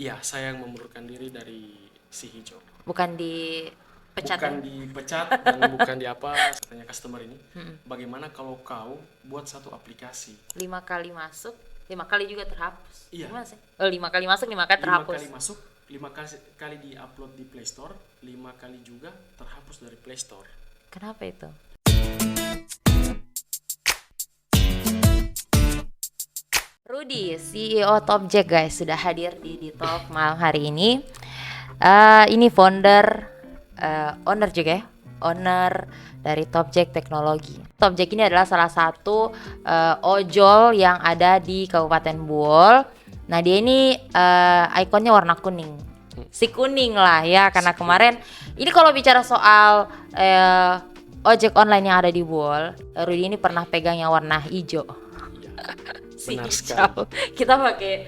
Iya, saya yang mengundurkan diri dari si hijau. Bukan dipecat Bukan ya? dipecat dan bukan di apa, katanya customer ini. Bagaimana kalau kau buat satu aplikasi? 5 kali masuk, 5 kali juga terhapus. Iya, Gimana sih? Oh, 5 kali masuk, 5 kali 5 terhapus. kali masuk, 5 kali di-upload di Play Store, 5 kali juga terhapus dari Play Store. Kenapa itu? Rudy, CEO Topjack guys, sudah hadir di Talk malam hari ini. Ini founder, owner juga ya, owner dari Topjack Teknologi. Topjack ini adalah salah satu ojol yang ada di Kabupaten Buol. Nah dia ini ikonnya warna kuning, si kuning lah ya, karena kemarin ini kalau bicara soal ojek online yang ada di Buol, Rudy ini pernah pegang yang warna hijau. Si Benar hijau. Kita pakai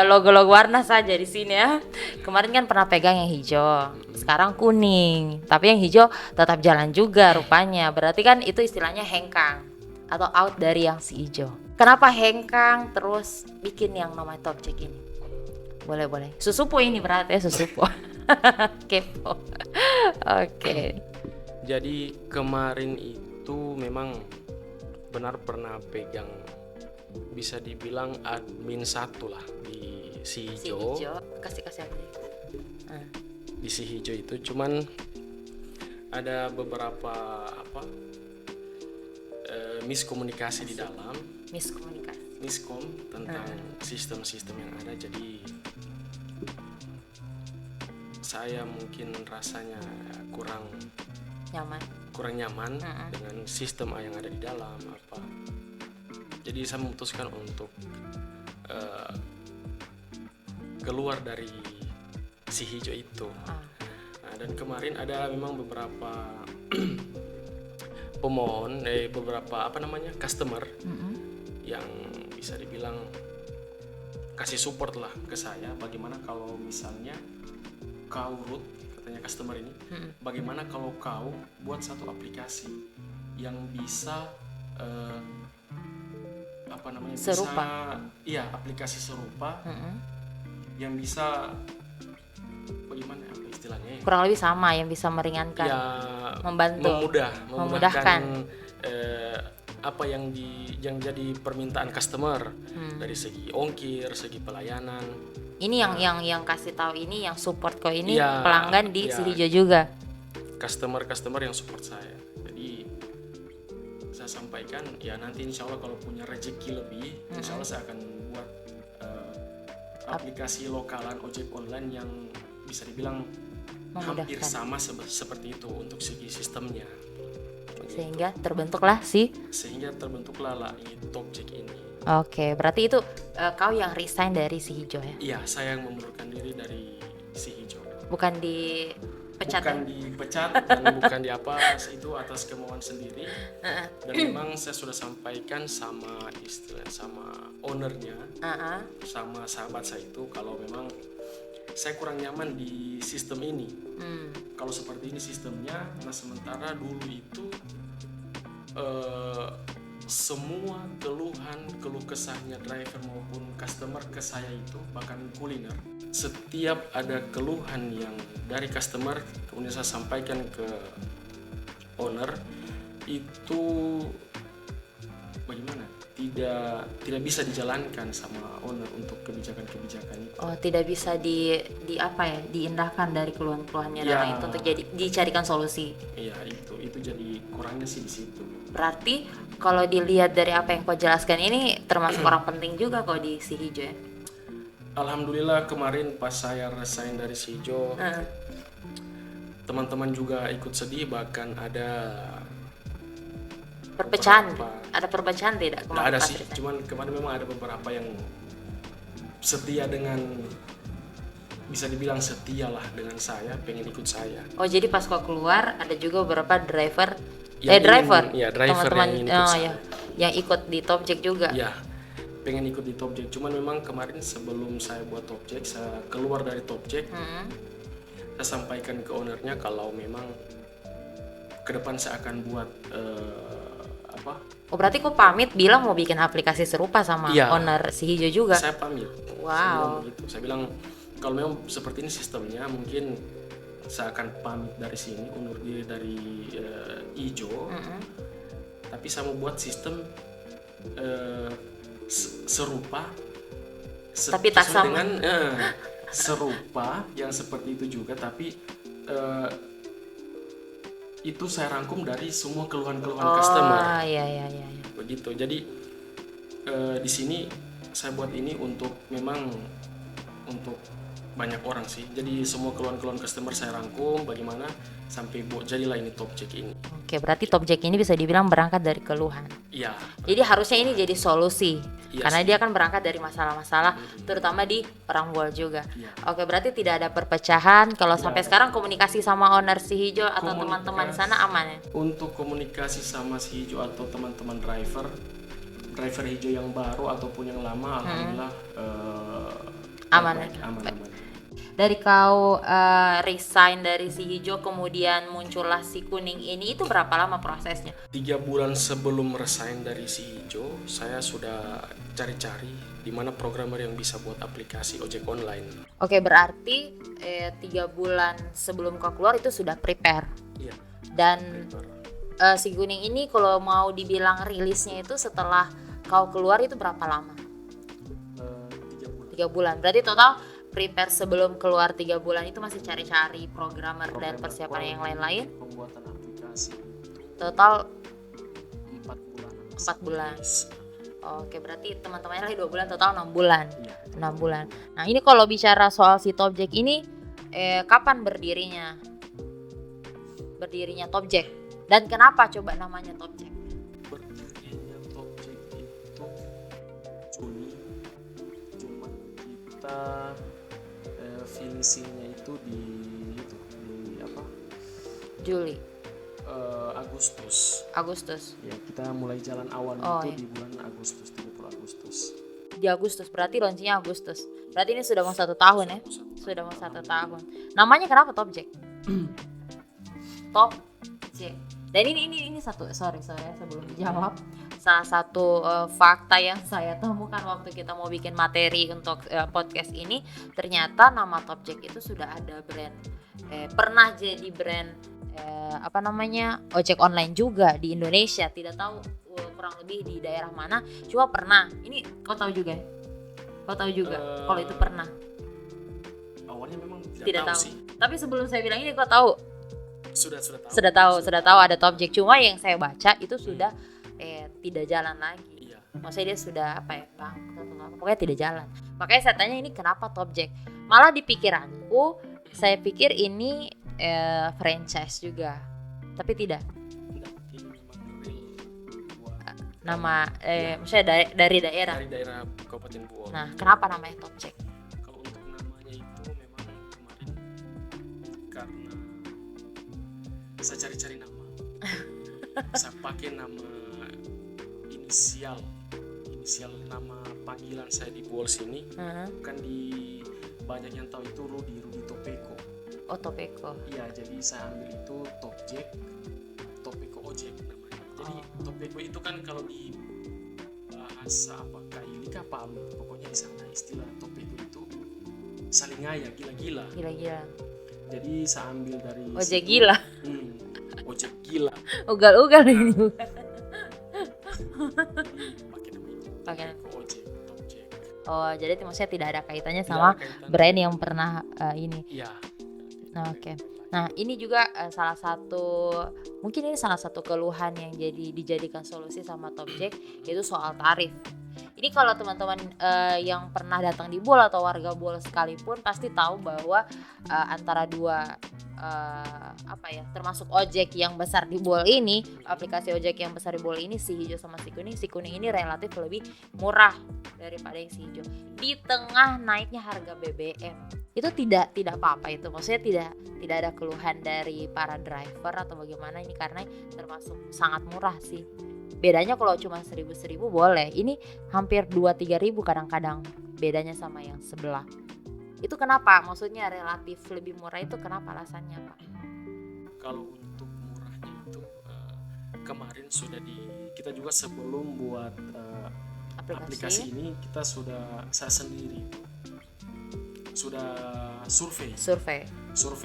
logo-logo warna saja di sini ya. Kemarin kan pernah pegang yang hijau, sekarang kuning. Tapi yang hijau tetap jalan juga rupanya. Berarti kan itu istilahnya hengkang atau out dari yang si hijau. Kenapa hengkang terus bikin yang namanya Topjack ini? Boleh. Susupo ini berarti ya, susupo. Kepo. Oke. Jadi kemarin itu memang benar pernah pegang, bisa dibilang admin satu lah di si Si hijau. hijau kasih aku. Di si hijau itu cuman ada beberapa miskomunikasi di dalam, Miskomunikasi. miskom tentang sistem-sistem yang ada. Jadi saya mungkin rasanya kurang Nyaman. nyaman dengan sistem yang ada di dalam apa. Jadi saya memutuskan untuk keluar dari si hijau itu. Nah, dan kemarin ada memang beberapa pemohon, beberapa customer yang bisa dibilang kasih support lah ke saya. Bagaimana kalau misalnya kau root, katanya customer ini, bagaimana kalau kau buat satu aplikasi yang bisa Serupa. Iya, aplikasi serupa yang bisa bagaimana istilahnya ya? Kurang lebih sama, yang bisa meringankan, Ya, membantu, memudahkan apa yang jadi permintaan customer dari segi ongkir, segi pelayanan. Ini yang kasih tahu ini, yang support kok ini Ya, pelanggan di ya. si hijau juga. Customer yang support saya. Jadi saya sampaikan ya, nanti insya Allah kalau punya rezeki lebih, insya Allah saya akan buat aplikasi lokalan ojek online yang bisa dibilang hampir Memudahkan. sama seperti itu untuk segi sistemnya. Sehingga terbentuklah Sehingga terbentuklah lah Topjack ini. Oke, berarti itu kau yang resign dari si hijau ya? Iya, saya yang mengundurkan diri dari si hijau. Bukan dipecat Bukan ya? dipecat dan bukan di apa, itu atas kemauan sendiri. Dan memang saya sudah sampaikan sama ownernya, sama sahabat saya itu, kalau memang saya kurang nyaman di sistem ini. Kalau seperti ini sistemnya, nah sementara dulu itu semua keluh kesahnya driver maupun customer ke saya itu, bahkan kuliner, setiap ada keluhan yang dari customer kemudian saya sampaikan ke owner, itu bagaimana, tidak bisa dijalankan sama owner untuk kebijakan itu. Oh, tidak bisa diindahkan dari keluhan-keluhannya Ya. orang itu untuk dicarikan solusi. Iya, itu jadi kurangnya sih di situ. Berarti kalau dilihat dari apa yang kau jelaskan ini termasuk orang penting juga kok di si hijau ya? Alhamdulillah kemarin pas saya resign dari si hijau, teman-teman juga ikut sedih, bahkan ada Perpecahan. beberapa. Ada perpecahan tidak Nggak kemarin ada pas sih, resign? cuman kemarin memang ada beberapa yang setia dengan, bisa dibilang setia lah dengan saya, pengen ikut saya. Oh, jadi pas kau keluar ada juga beberapa driver driver teman-teman yang ingin ikut saya. yang ikut di Topjack juga. Ya, pengen ikut di Topjack. Cuman memang kemarin sebelum saya buat Topjack, saya keluar dari Topjack, saya sampaikan ke ownernya kalau memang ke depan saya akan buat Oh, berarti kau pamit bilang mau bikin aplikasi serupa sama Iya. owner si hijau juga? Saya pamit. Wow. Saya bilang kalau memang seperti ini sistemnya, mungkin saya akan pamit dari sini, undur diri dari Ijo. Tapi saya mau buat sistem serupa, tapi tak sama dengan serupa yang seperti itu juga, tapi itu saya rangkum dari semua keluhan-keluhan customer. Iya. Begitu. Jadi di sini saya buat ini untuk memang untuk banyak orang sih. Jadi semua keluhan-keluhan customer saya rangkum bagaimana sampai jadilah ini Topjack ini. Oke, berarti Topjack ini bisa dibilang berangkat dari keluhan. Iya. Jadi harusnya ini jadi solusi. Iya, karena dia kan berangkat dari masalah-masalah terutama di orang Bool juga. Iya. Oke, berarti tidak ada perpecahan. Kalau sampai sekarang komunikasi sama owner si Hijau atau teman-teman di sana aman ya? Untuk komunikasi sama si Hijau atau teman-teman driver Hijau yang baru ataupun yang lama, alhamdulillah aman. Dari kau resign dari si Hijau kemudian muncullah si Kuning ini, itu berapa lama prosesnya? 3 bulan sebelum resign dari si Hijau, saya sudah cari-cari di mana programmer yang bisa buat aplikasi ojek online. Oke, berarti 3 bulan sebelum kau keluar itu sudah prepare. Iya. Dan si Kuning ini kalau mau dibilang rilisnya itu setelah kau keluar itu berapa lama? 3 bulan. 3 bulan. Berarti total prepare sebelum keluar 3 bulan itu masih cari-cari programmer dan persiapan yang lain-lain. Pembuatan aplikasi. Total 4 bulan. Oke, berarti teman-temannya lagi 2 bulan, total 6 bulan. Iya. 6 bulan. Nah, ini kalau bicara soal si Topjack ini kapan berdirinya Topjack? Dan kenapa coba namanya Topjack? Berdirinya Topjack itu Juni. Cuma kita finishingnya itu di apa? Juli. Agustus. Ya, kita mulai jalan awal di bulan Agustus, 30 Agustus. Di Agustus, berarti launchingnya Agustus. Berarti ini sudah mau 1 tahun ya? Sudah mau 1 tahun. Namanya kenapa Topjack? Topjack. Dan ini sorry sebelum dijawab. Salah satu fakta yang saya temukan waktu kita mau bikin materi untuk podcast ini, ternyata nama Topjack itu sudah ada brand, pernah jadi brand ojek online juga di Indonesia. Tidak tahu kurang lebih di daerah mana, cuma pernah. Ini kau tahu juga? Kalau itu pernah? Awalnya memang tidak tahu sih. Tapi sebelum saya bilang ini kau tahu? Sudah tahu ada Topjack, cuma yang saya baca itu sudah tidak jalan lagi. Iya. Maksudnya dia sudah pokoknya tidak jalan. Makanya saya tanya ini kenapa Topjack? Malah di pikiranku saya pikir ini franchise juga, tapi tidak. Nama maksudnya dari daerah. Dari daerah Kabupaten Bool. Nah, kenapa namanya Topjack? Kalau untuk namanya itu memang kemarin karena saya cari-cari nama. Saya pakai nama inisial nama panggilan saya di Bool sini. Bukan di banyak yang tahu itu Rudi Topeko. Oh, Topeko. Iya, jadi saya ambil itu Topjack, Topeko Ojek namanya. Jadi Topeko itu kan kalau di bahasa Kaili kapal, pokoknya di sana istilah Topeko itu saling ngaya, gila-gila. Jadi saya ambil dari ojek gila. Ojek gila. Ugal-ugal ini bukan. Pakai nama ojek, Topjack. Oh, jadi maksudnya tidak ada kaitannya sama brand yang pernah ini. Iya. Oke. Nah, ini juga salah satu keluhan yang dijadikan solusi sama Topjack, yaitu soal tarif. Ini kalau teman-teman yang pernah datang di Bool atau warga Bool sekalipun pasti tahu bahwa antara dua termasuk ojek yang besar di Bool ini, aplikasi ojek yang besar di Bool ini, si Hijau sama si Kuning ini relatif lebih murah daripada yang si Hijau. Di tengah naiknya harga BBM, itu tidak apa-apa itu, maksudnya tidak ada keluhan dari para driver atau bagaimana ini, karena termasuk sangat murah sih. Bedanya kalau cuma 1.000 boleh, ini hampir 2-3 ribu kadang-kadang bedanya sama yang sebelah. Itu kenapa? Maksudnya relatif lebih murah itu kenapa alasannya, Pak? Kalau untuk murahnya itu kemarin sudah kita juga sebelum buat aplikasi ini saya sendiri sudah survei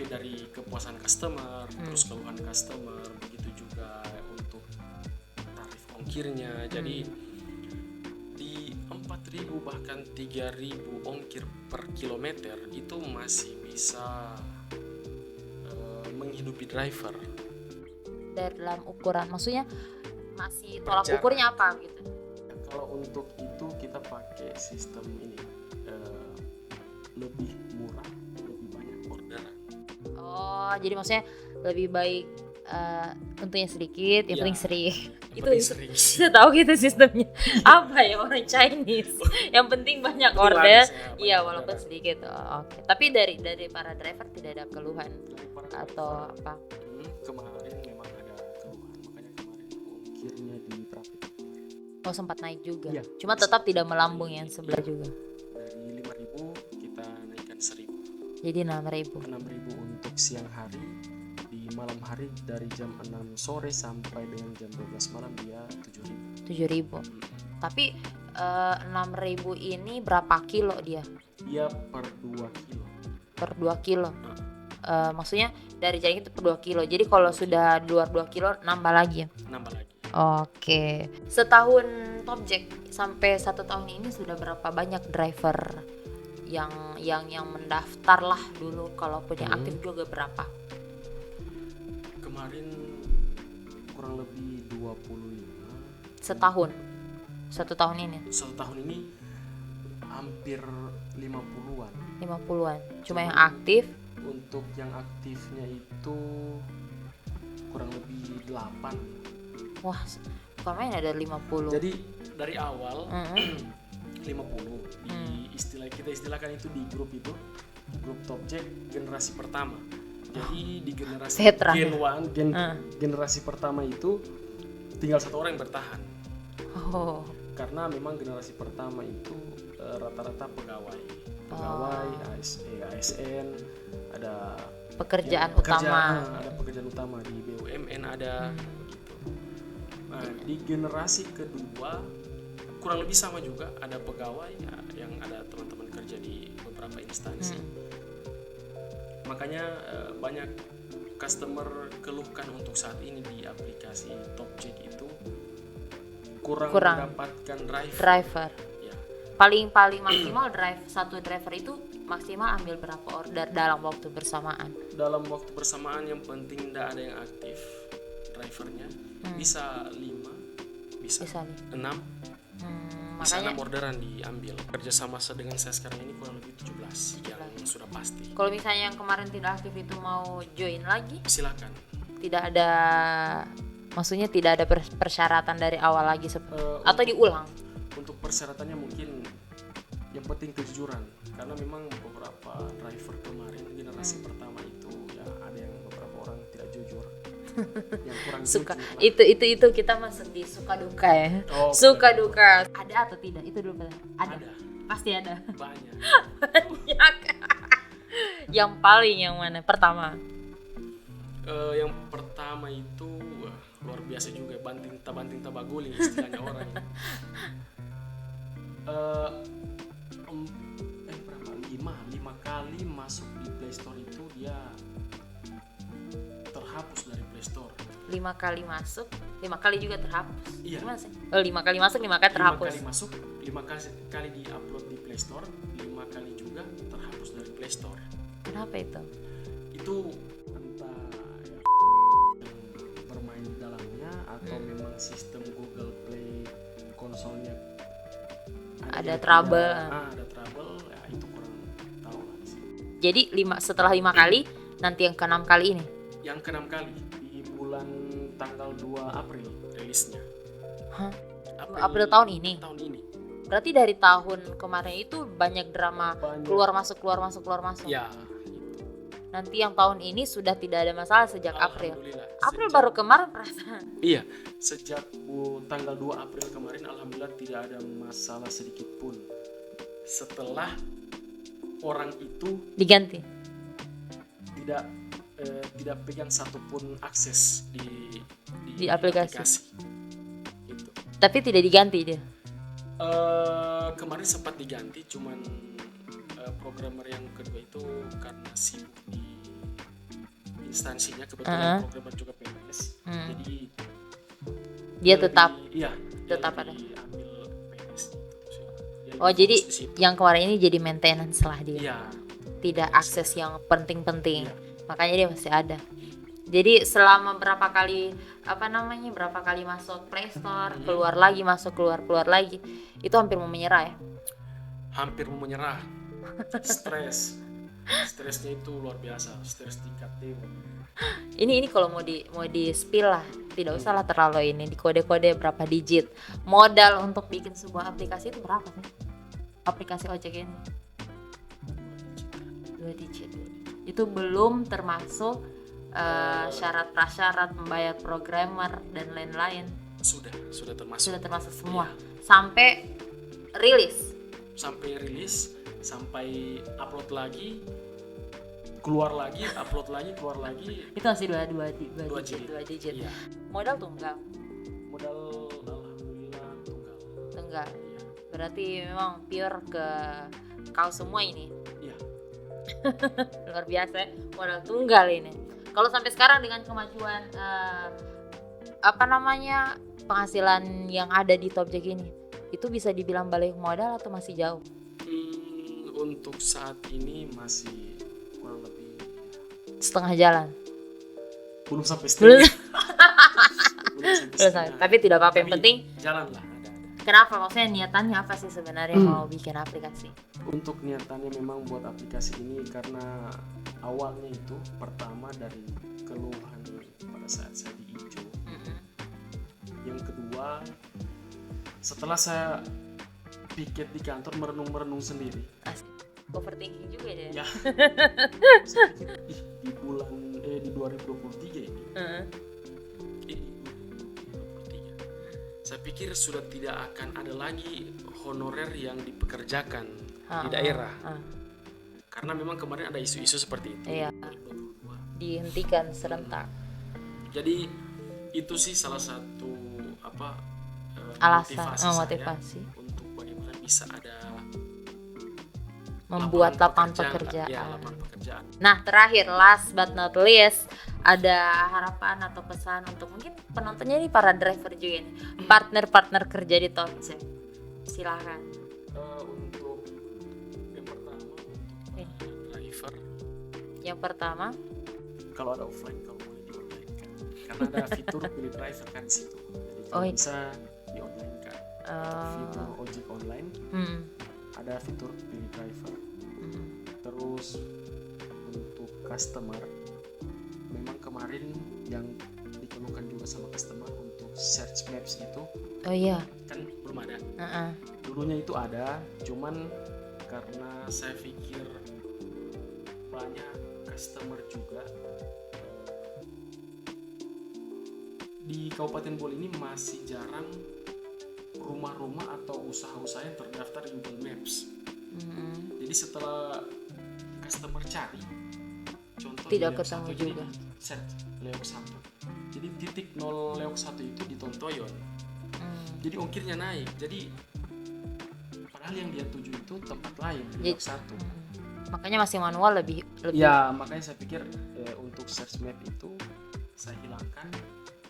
dari kepuasan customer, terus keluhan customer, begitu juga untuk tarif ongkirnya. Jadi di 4.000 bahkan 3.000 ongkir per kilometer itu masih bisa menghidupi driver. Dalam ukuran, maksudnya masih tolak ukurnya apa gitu? Kalau untuk itu kita pakai sistem ini, lebih murah, lebih banyak orderan. Oh, jadi maksudnya lebih baik untungnya sedikit, yang penting sering. Itu saya tahu gitu sistemnya. Apa ya, orang Chinese. Yang penting banyak order. Iya, walaupun sedikit. Oh, oke. Tapi dari para driver tidak ada keluhan atau apa? Kemarin memang ada keluhan, makanya kemarin ongkirnya diterapkan. Oh, sempat naik juga. Iya. Cuma tetap tidak melambung yang sebelah juga. Dari 5.000 kita naikkan 1.000. Jadi 6.000. 6.000 untuk siang hari. Di malam hari dari jam 6 sore sampai dengan jam 12 malam dia 7.000. Tapi 6.000 ini berapa kilo dia? Dia per 2 kilo. Per 2 kilo. Maksudnya dari jaring itu per 2 kilo. Jadi kalau sudah luar 2 kilo nambah lagi. Nambah lagi. Oke. Setahun Topjack sampai 1 tahun ini sudah berapa banyak driver yang mendaftar lah dulu, kalaupun yang aktif juga berapa? Kemarin kurang lebih 25. Setahun? 1 tahun ini? 1 tahun ini hampir 50-an. 50-an. Cuma yang aktif? Untuk yang aktifnya itu kurang lebih 8. Wah, bukan main ada 50. Jadi dari awal 50 kita istilahkan itu di grup grup Topjack generasi pertama. Jadi di generasi generasi pertama itu tinggal 1 orang yang bertahan. Karena memang generasi pertama itu rata-rata pegawai ASN, ada pekerjaan utama di BUMN ada. Nah, di generasi kedua kurang lebih sama juga, ada pegawai yang ada teman-teman kerja di beberapa instansi. Makanya banyak customer keluhkan untuk saat ini di aplikasi Topjack itu kurang mendapatkan driver. Ya. Paling maksimal satu driver itu maksimal ambil berapa order dalam waktu bersamaan? Dalam waktu bersamaan yang penting tidak ada yang aktif drivernya. Bisa 5, bisa 6. Bisa 6 orderan diambil. Kerjasama dengan saya sekarang ini kurang lebih 17 yang sudah pasti. Kalau misalnya yang kemarin tidak aktif itu mau join lagi? Silakan. Tidak ada, maksudnya tidak ada persyaratan dari awal lagi atau diulang? Untuk persyaratannya mungkin yang penting kejujuran. Karena memang beberapa driver kemarin generasi pertama itu ya ada yang beberapa orang tidak jujur. Yang kurang suka jujur. Itu kita masuk di suka duka ya. Suka duka ada atau tidak itu dulu? Ada. Pasti ada. Banyak. Yang paling yang mana pertama? Yang pertama itu luar biasa juga, banting tabaguling istilahnya orang. Berapa? 5 kali masuk di Play Store itu dia terhapus dari Play Store. 5 kali masuk, 5 kali juga terhapus. Iya. Gimana sih? 5 kali masuk, 5 kali terhapus. 5 kali masuk, 5 kali di-upload di Play Store, 5 kali juga terhapus dari Play Store. Kenapa itu? Itu entah yang bermain di dalamnya atau memang sistem Google Play konsolnya ada trouble. Ada trouble, ya itu kurang tahu lah sih. Jadi setelah 5 kali, nanti yang ke-6 kali ini? Yang ke-6 kali di bulan tanggal 2 April rilisnya. April tahun ini? Tahun ini. Berarti dari tahun kemarin itu banyak drama keluar masuk. Ya. Nanti yang tahun ini sudah tidak ada masalah sejak April. April baru kemarin perasaan. Iya, sejak tanggal 2 April kemarin alhamdulillah tidak ada masalah sedikit pun. Setelah orang itu diganti. Tidak pegang satupun akses di aplikasi. Gitu. Tapi tidak diganti dia. Kemarin sempat diganti, cuman programmer yang kedua itu karena sibuk di instansinya, kebetulan programmer juga PNS, jadi dia tetap ada ambil PNS gitu. Jadi yang kemarin ini jadi maintenance lah dia. Iya. Tidak akses yang penting-penting. Makanya dia masih ada. Jadi selama berapa kali masuk Play Store, keluar lagi, masuk keluar lagi, itu hampir mau menyerah ya. Hampir mau menyerah. Stresnya itu luar biasa, stres tingkat dewa. Ini kalau mau di spill lah, tidak usah lah terlalu ini, di kode-kode berapa digit. Modal untuk bikin sebuah aplikasi itu berapa sih? Aplikasi ojek ini 2 digit. Itu belum termasuk syarat prasyarat, membayar programmer dan lain-lain. Sudah termasuk semua. Sampai rilis, sampai upload lagi, keluar lagi, upload lagi, keluar lagi. Itu masih 2 digit. Iya. Modal tunggal. Alhamdulillah tunggal. Iya. Berarti memang pure ke kau semua ini. Iya. Luar biasa ya, modal tunggal ini. Kalau sampai sekarang dengan kemajuan penghasilan yang ada di Topjek ini, itu bisa dibilang balik modal atau masih jauh? Untuk saat ini masih kurang lebih setengah jalan. Belum sampai setengah. Tapi tidak apa-apa, yang penting jalan lah. Kenapa? Maksudnya niatannya apa sih sebenarnya mau bikin aplikasi? Untuk niatannya memang buat aplikasi ini karena awalnya itu pertama dari keluhan pada saat saya di Ijo. Yang kedua, setelah saya piket di kantor merenung sendiri. Asik. Overthinking juga ya? Ya. Di 2023 ini. Saya pikir sudah tidak akan ada lagi honorer yang dipekerjakan di daerah. Karena memang kemarin ada isu-isu seperti itu. Iya. Dihentikan serentak. Jadi itu sih salah satu motivasi untuk bagaimana bisa ada membuat lapangan pekerjaan. Ya, lapangan pekerjaan. Nah, terakhir, last but not least, ada harapan atau pesan untuk mungkin penontonnya ini para driver juga nih, partner kerja di Topjek. Silakan. Untuk yang pertama driver. Yang pertama, kalau ada offline, kalau boleh di online kan, karena ada fitur pilih driver kan di situ. Jadi bisa di online kan. Fitur ojek online. Ada fitur pilih driver. Terus untuk customer, memang kemarin yang dikeluhkan juga sama customer untuk search maps itu. Oh iya. Kan belum ada. Dulunya itu ada, cuman karena saya pikir banyak customer juga di Kabupaten Bole ini masih jarang rumah-rumah atau usaha-usaha yang terdaftar di Google Maps. Jadi setelah customer cari, contoh tidak ketemu juga. Search Leok 1. Jadi titik 0 Leok 1 itu di Tontoyon. Jadi ongkirnya naik. Jadi padahal yang dia tuju itu tempat lain, Leok 1. Makanya masih manual lebih. Ya, makanya saya pikir untuk search map itu saya hilangkan.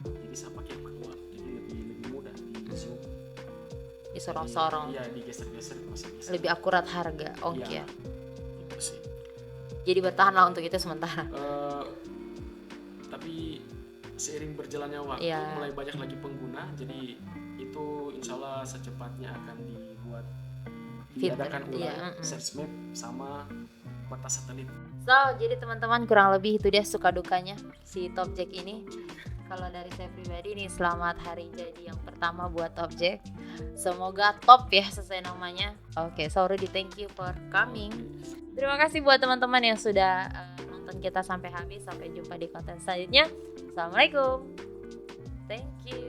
Jadi saya pakai manual. Jadi lebih mudah di zoom. Disorong-sorong. Iya, digeser-geser masih bisa. Lebih akurat harga ongkir. Ya, itu sih. Jadi bertahanlah untuk itu sementara. Tapi seiring berjalannya waktu mulai banyak lagi pengguna, jadi itu insya Allah secepatnya akan diadakan ulang search map sama peta satelit. So, jadi teman-teman kurang lebih itu dia suka dukanya si Topjek ini. Kalau dari saya pribadi nih, selamat hari jadi yang pertama buat Topjek. Semoga top ya sesuai namanya. Oke, so Rudy, thank you for coming. Terima kasih buat teman-teman yang sudah nonton kita sampai habis. Sampai jumpa di konten selanjutnya. Assalamualaikum. Thank you.